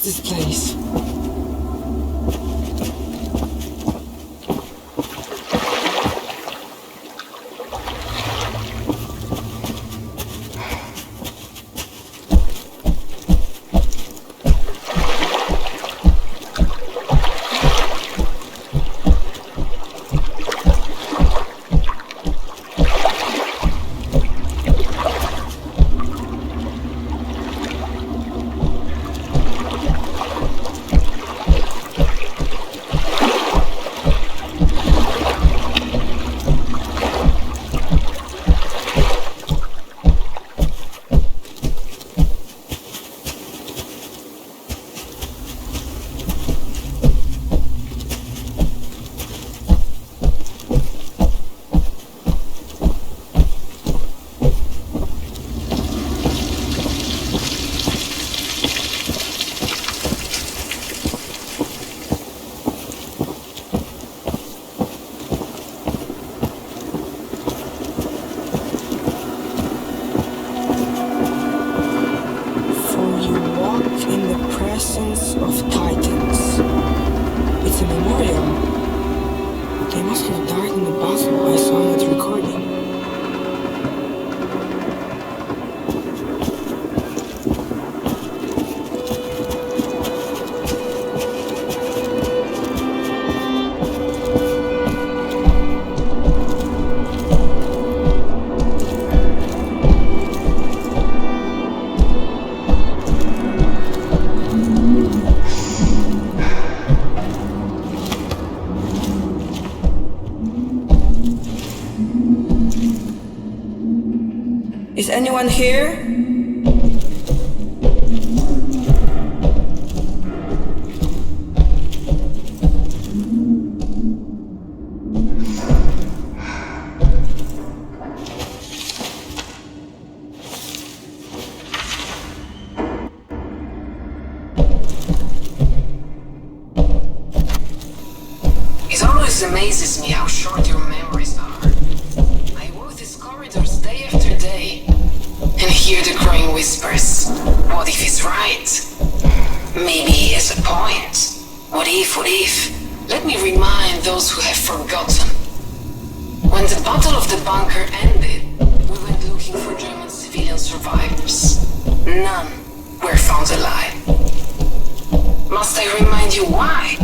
this place? Is anyone here? It always amazes me how short your memories are. I walk these corridors day after day and hear the growing whispers. What if he's right? Maybe he has a point. What if? Let me remind those who have forgotten. When the Battle of the Bunker ended, we went looking for German civilian survivors. None were found alive. Must I remind you why?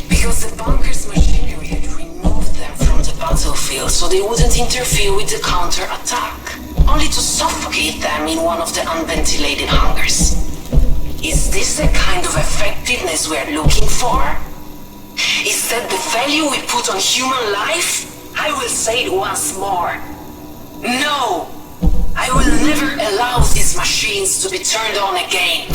Because the bunker's machinery had removed them from the battlefield so they wouldn't interfere with the counter-attack, only to suffocate them in one of the unventilated hangars. Is this the kind of effectiveness we're looking for? Is that the value we put on human life? I will say it once more. No! I will never allow these machines to be turned on again.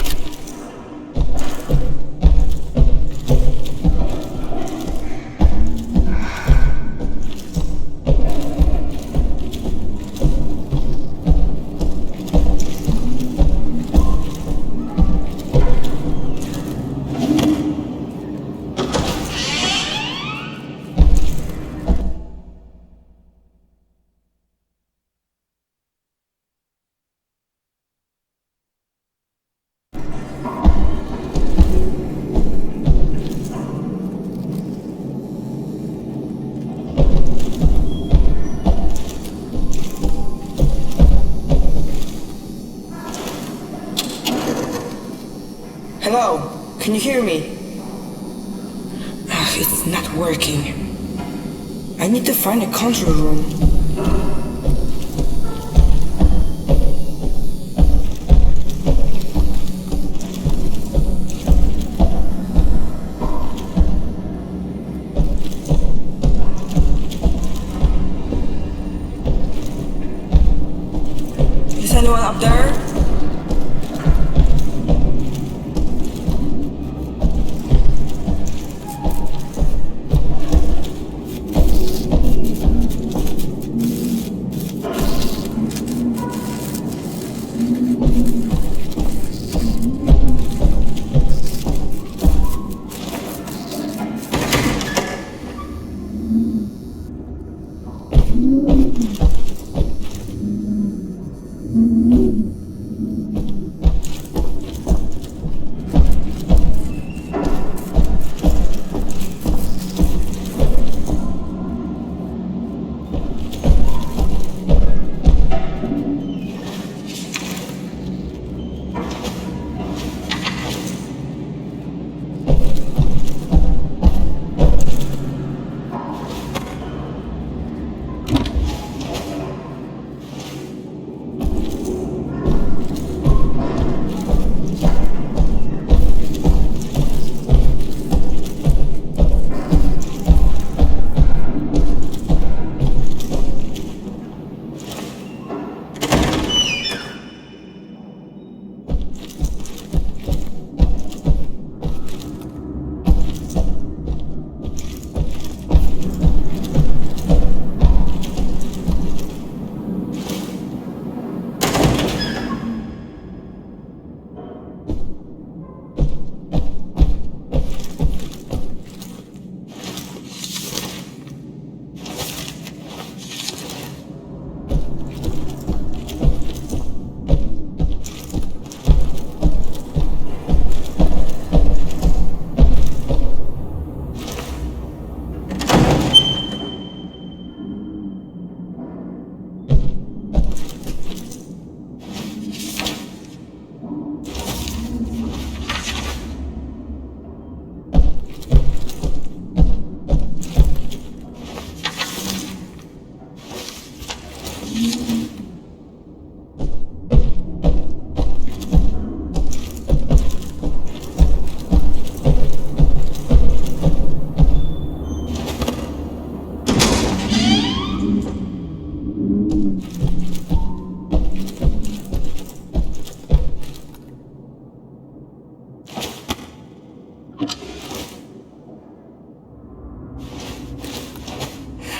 Hello? Can you hear me? It's not working. I need to find a control room. Is anyone up there?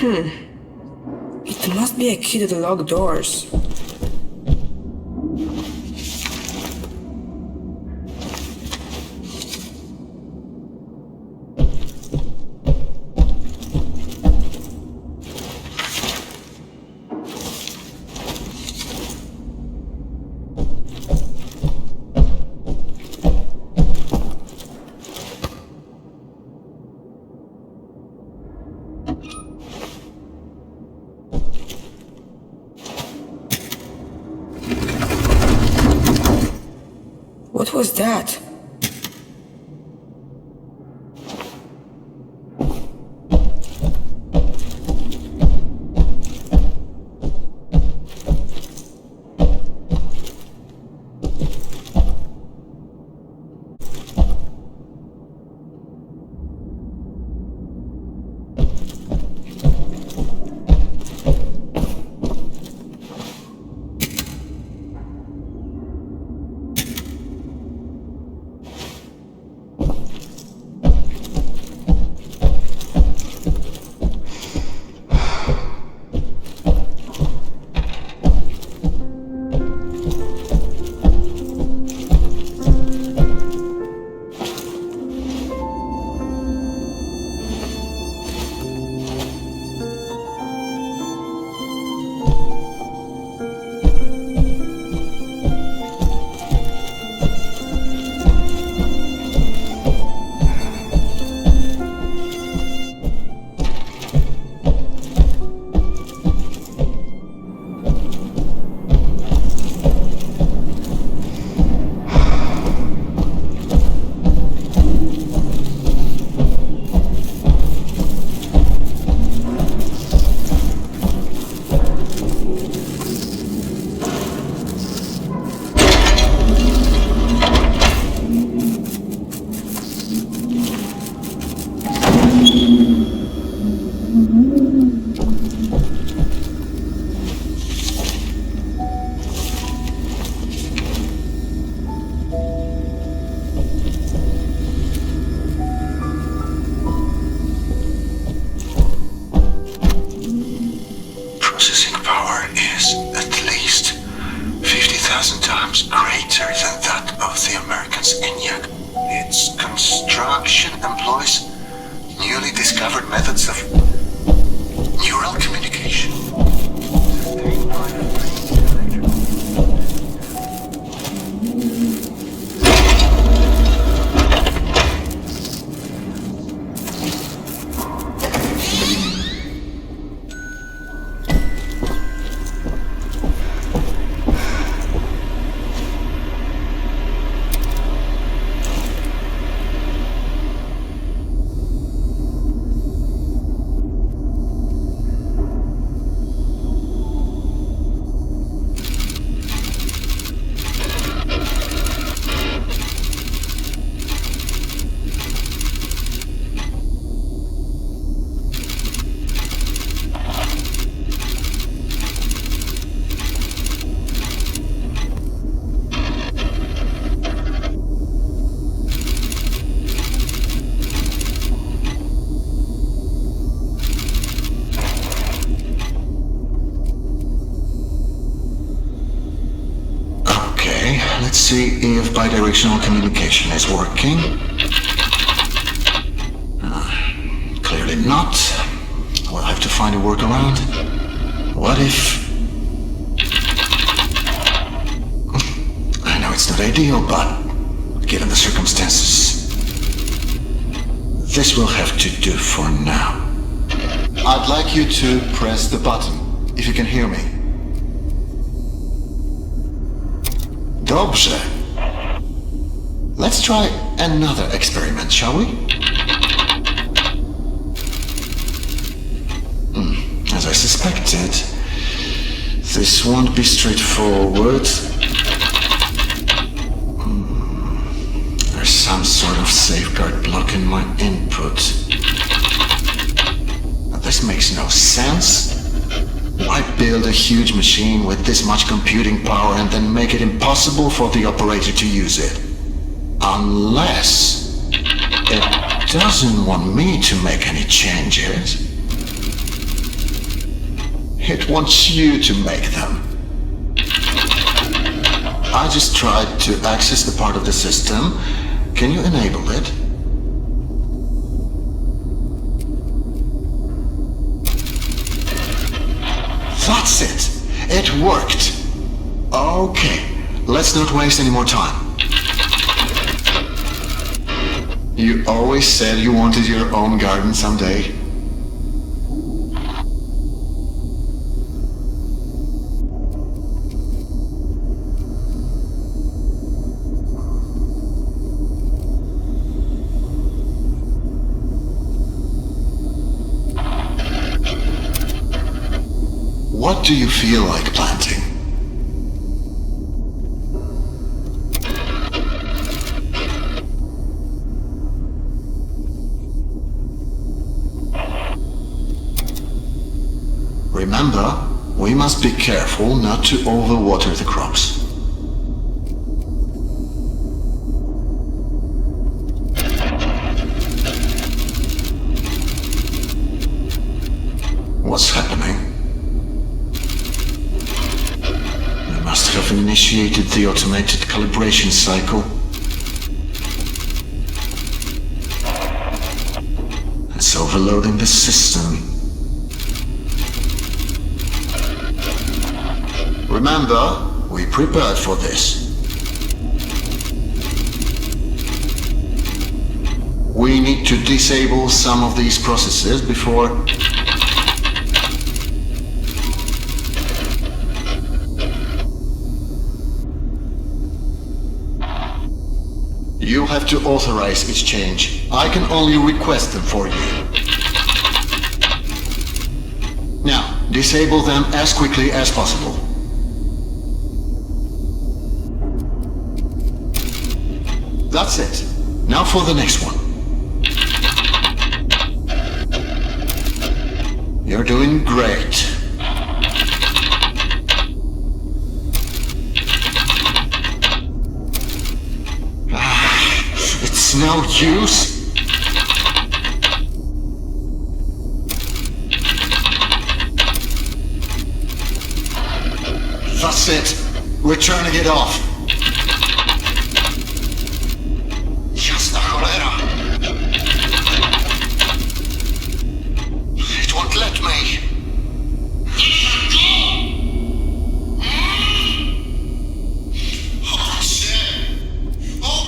It must be a key to the locked doors. What was that? Construction employs newly discovered methods of neural communication. Let's see if bidirectional communication is working. Clearly not. We'll have to find a workaround. What if... I know it's not ideal, but given the circumstances, this will have to do for now. I'd like you to press the button, if you can hear me. Dobrze. Let's try another experiment, shall we? As I suspected, this won't be straightforward. There's some sort of safeguard blocking my input. Now, this makes no sense. Why build a huge machine with this much computing power and then make it impossible for the operator to use it? Unless it doesn't want me to make any changes. It wants you to make them. I just tried to access the part of the system. Can you enable it? That's it! It worked! Okay, let's not waste any more time. You always said you wanted your own garden someday. What do you feel like planting? Remember, we must be careful not to overwater the crops. What's happening? We must have initiated the automated calibration cycle. It's overloading the system. Remember, we prepared for this. We need to disable some of these processes before... You have to authorize its change. I can only request them for you. Now, disable them as quickly as possible. That's it. Now for the next one. You're doing great. It's no use. That's it. We're turning it off. Jasna cholera. It won't let me. Oh shit. Oh.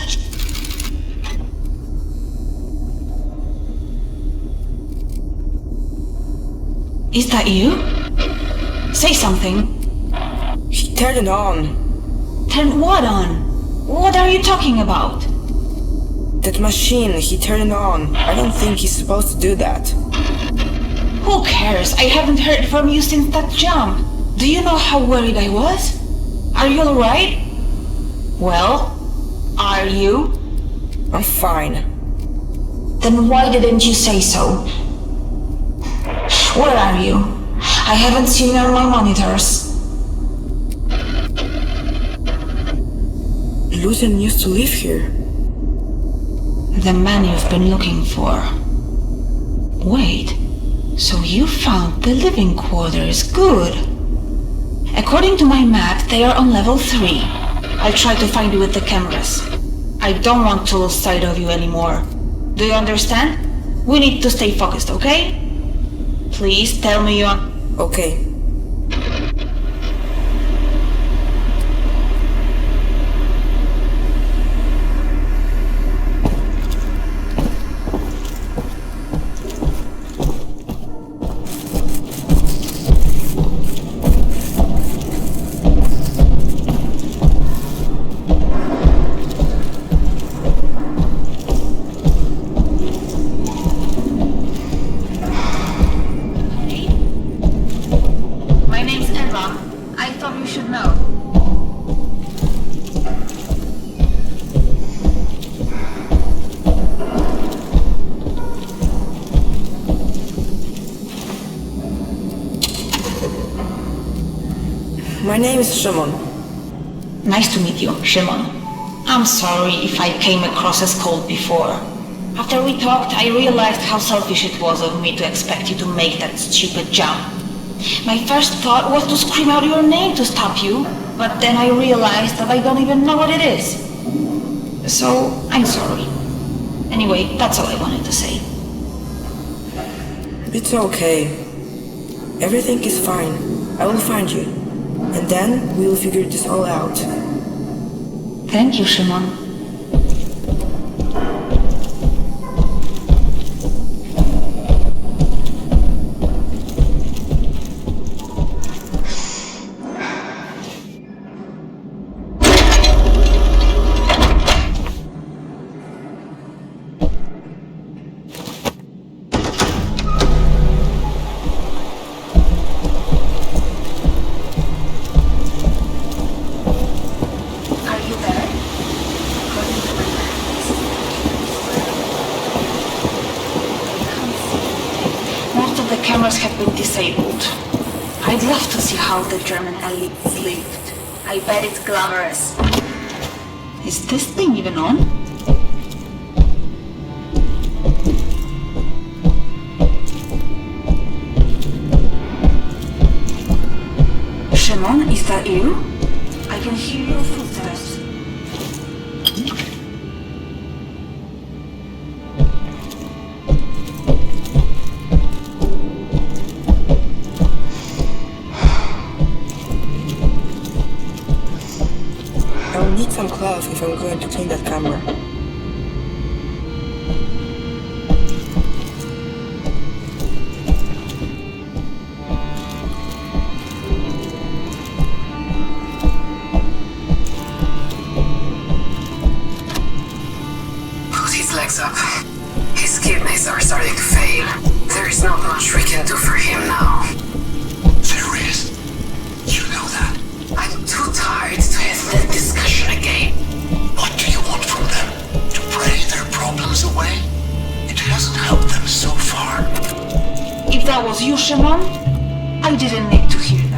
Is that you? Say something. He turned it on. Turn what on? What are you talking about? That machine, he turned it on. I don't think he's supposed to do that. Who cares? I haven't heard from you since that jump. Do you know how worried I was? Are you alright? Well, are you? I'm fine. Then why didn't you say so? Where are you? I haven't seen you on my monitors. Lucian used to live here. The man you've been looking for. Wait, so you found the living quarters. Good. According to my map, they are on level 3. I'll try to find you with the cameras. I don't want to lose sight of you anymore. Do you understand? We need to stay focused, okay? Please tell me you're... Okay. My name's Eva. I thought you should know. My name is Szymon. Nice to meet you, Szymon. I'm sorry if I came across as cold before. After we talked, I realized how selfish it was of me to expect you to make that stupid jump. My first thought was to scream out your name to stop you, but then I realized that I don't even know what it is. So, I'm sorry. Anyway, that's all I wanted to say. It's okay. Everything is fine. I will find you. And then we will figure this all out. Thank you, Shimon. Cameras have been disabled. I'd love to see how the German elite lived. I bet it's glamorous. Is this thing even on? Shimon, is that you? I can hear your footsteps. I will need some cloth if I'm going to clean that camera. Put his legs up. His kidneys are starting to fail. There is not much we can do for him now. There is. You know that. I'm too tired to have that discussion again. What do you want from them? To pray their problems away? It hasn't helped them so far. If that was you, Shimon, I didn't need to hear that.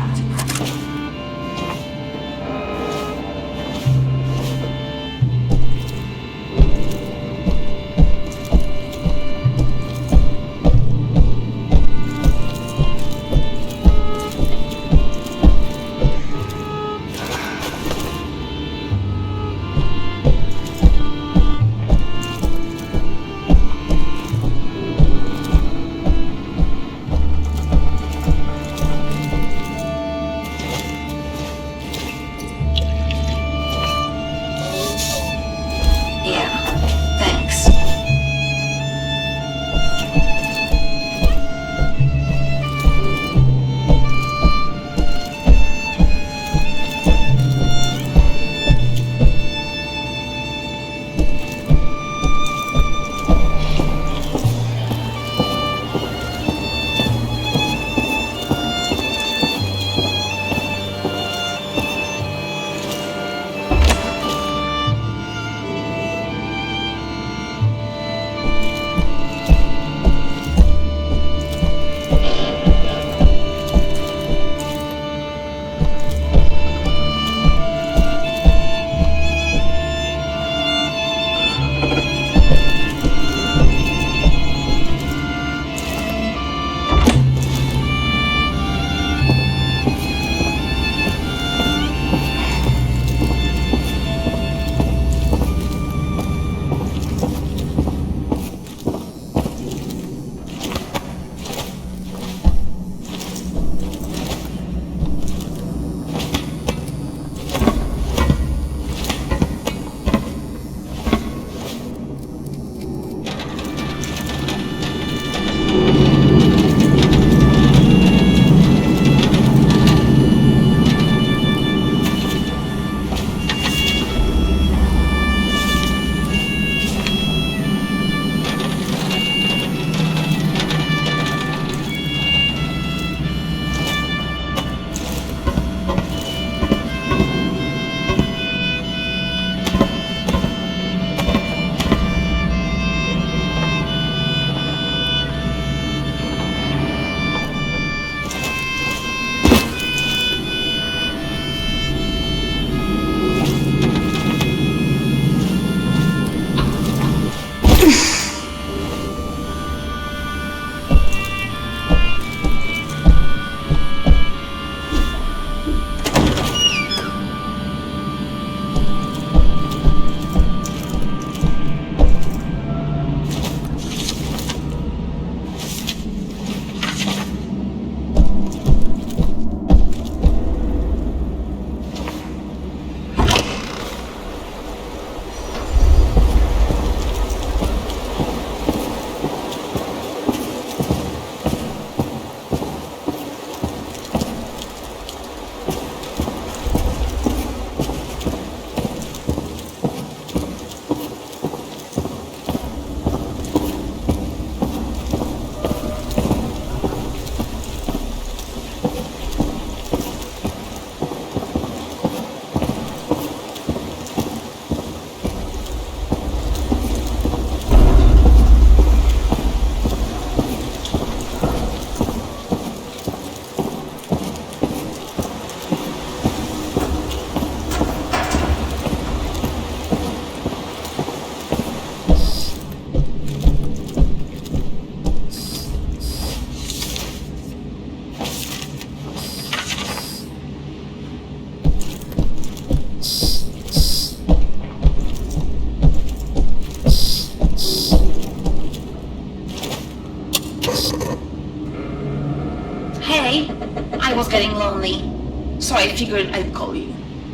so I figured I'd call you.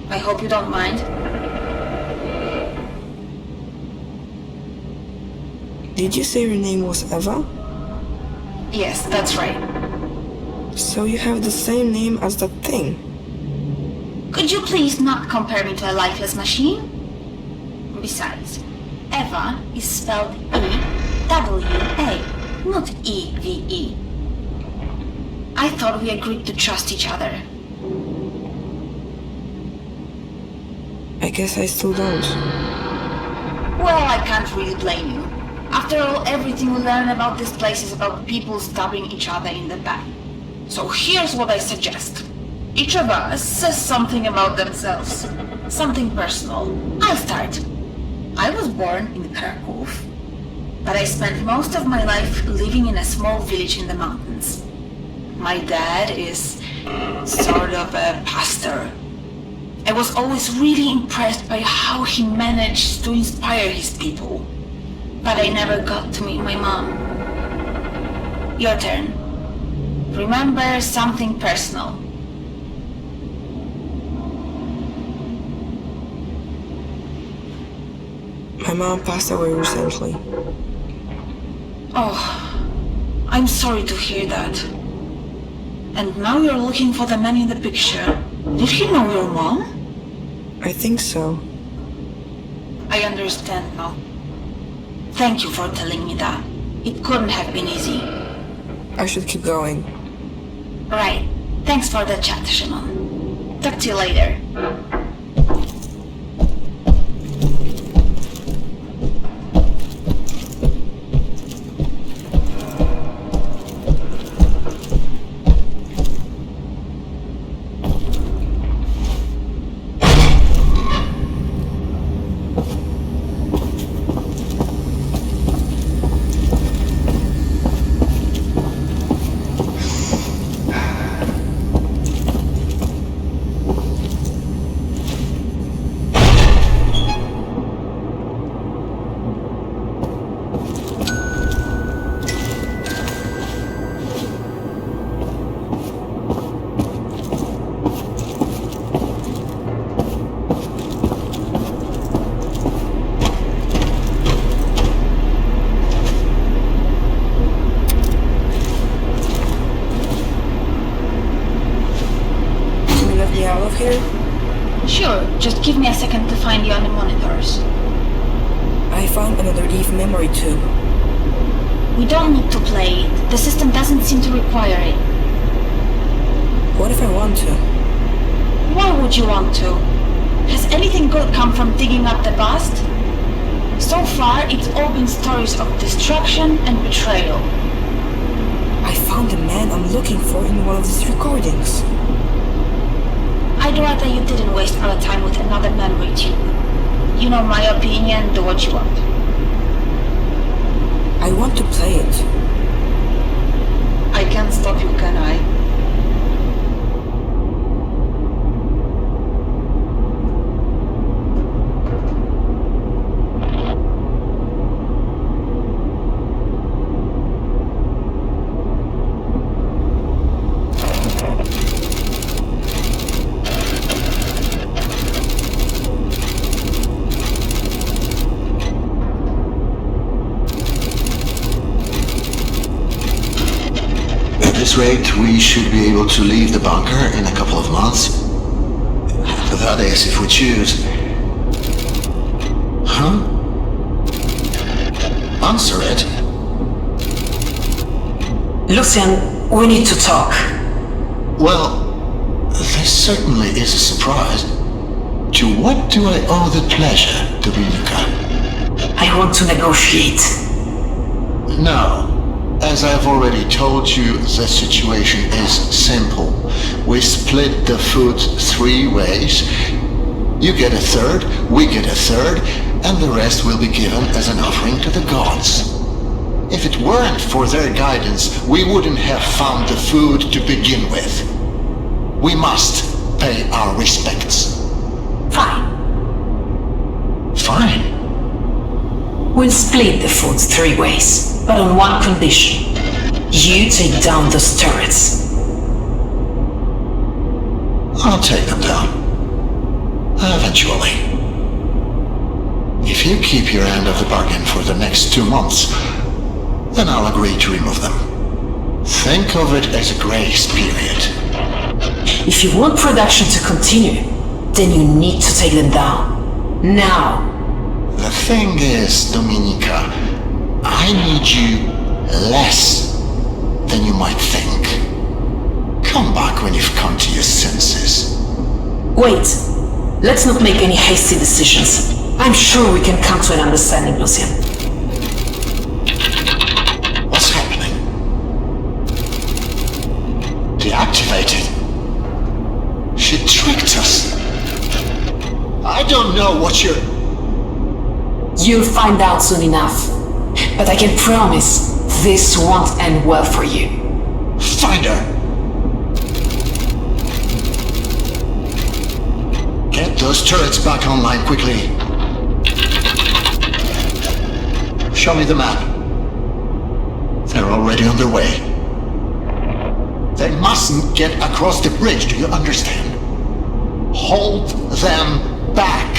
I hope you don't mind. Did you say your name was Eva? Yes, that's right. So you have the same name as that thing? Could you please not compare me to a lifeless machine? Besides, Eva is spelled E-W-A, not E-V-E. I thought we agreed to trust each other. I guess I still don't. Well, I can't really blame you. After all, everything we learn about this place is about people stabbing each other in the back. So here's what I suggest. Each of us says something about themselves. Something personal. I'll start. I was born in Krakow, but I spent most of my life living in a small village in the mountains. My dad is sort of a pastor. I was always really impressed by how he managed to inspire his people. But I never got to meet my mom. Your turn. Remember something personal. My mom passed away recently. Oh, I'm sorry to hear that. And now you're looking for the man in the picture. Did he know your mom? I think so. I understand now. Thank you for telling me that. It couldn't have been easy. I should keep going. Right. Thanks for the chat, Shimon. Talk to you later. Sure, just give me a second to find you on the monitors. I found another Eve memory tube. We don't need to play it. The system doesn't seem to require it. What if I want to? Why would you want to? Has anything good come from digging up the past? So far, it's all been stories of destruction and betrayal. I found the man I'm looking for in one of these recordings. I'd rather you didn't waste our time with another memory tube. You know my opinion, do what you want. I want to play it. I can't stop you, can I? Rate, we should be able to leave the bunker in a couple of months. That is, if we choose. Huh? Answer it. Lucian, we need to talk. Well, this certainly is a surprise. To what do I owe the pleasure, Dominika? I want to negotiate. No. As I've already told you, the situation is simple. We split the food 3 ways. You get a third, we get a third, and the rest will be given as an offering to the gods. If it weren't for their guidance, we wouldn't have found the food to begin with. We must pay our respects. Fine. Fine. We'll split the food 3 ways, but on one condition. You take down those turrets. I'll take them down. Eventually. If you keep your end of the bargain for the next 2 months, then I'll agree to remove them. Think of it as a grace period. If you want production to continue, then you need to take them down. Now. The thing is, Dominika, I need you less than you might think. Come back when you've come to your senses. Wait. Let's not make any hasty decisions. I'm sure we can come to an understanding, Lucian. What's happening? Deactivated. She tricked us. I don't know what you're... You'll find out soon enough. But I can promise this won't end well for you. Find her. Get those turrets back online quickly. Show me the map. They're already on their way. They mustn't get across the bridge, do you understand? Hold them back.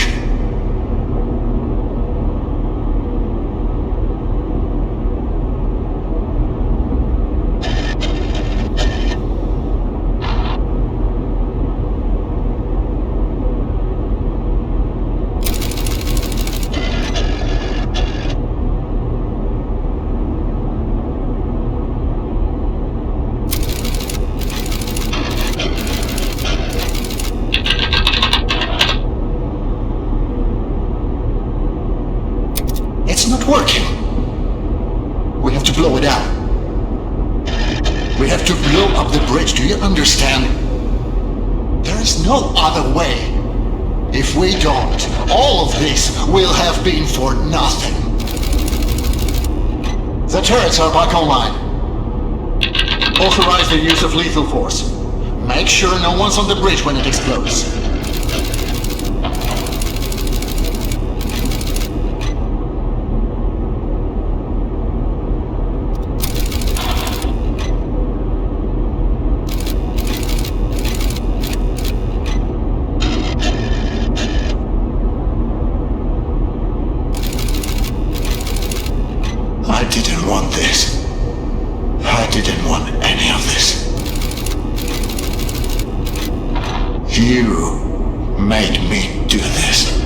It's not working. We have to blow it out. We have to blow up the bridge, do you understand? There is no other way. If we don't, all of this will have been for nothing. The turrets are back online. Authorize the use of lethal force. Make sure no one's on the bridge when it explodes. I didn't want this. I didn't want any of this. You made me do this.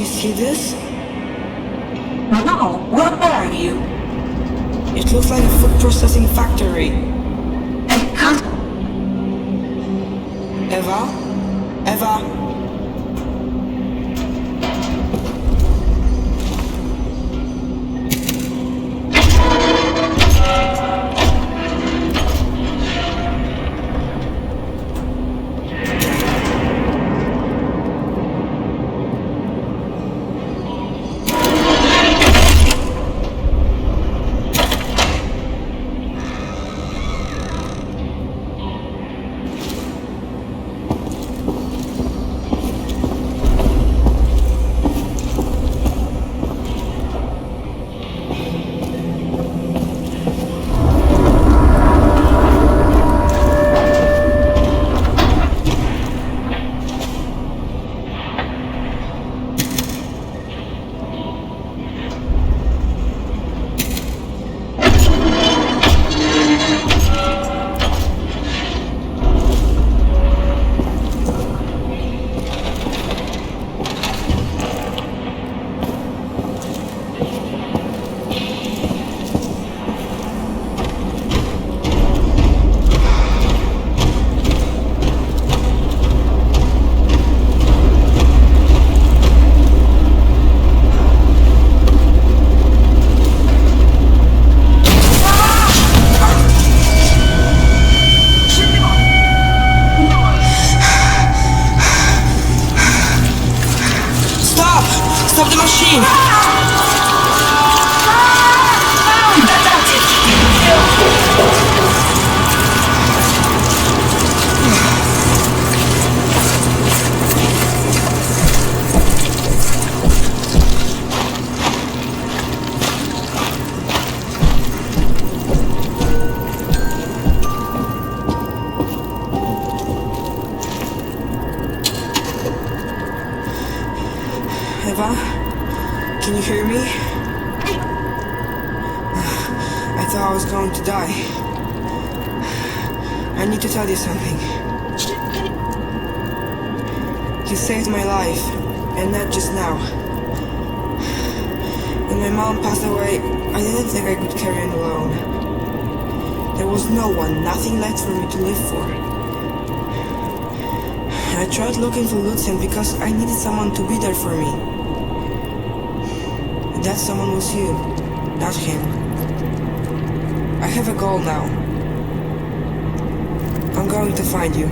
you see this? No, where are you? It looks like a food processing factory. I can't... Eva? Eva? Stop the machine! Eva? Can you hear me? I thought I was going to die. I need to tell you something. You saved my life, and not just now. When my mom passed away, I didn't think I could carry on alone. There was no one, nothing left for me to live for. I tried looking for Lucian because I needed someone to be there for me. That someone was you, not him. I have a goal now. I'm going to find you.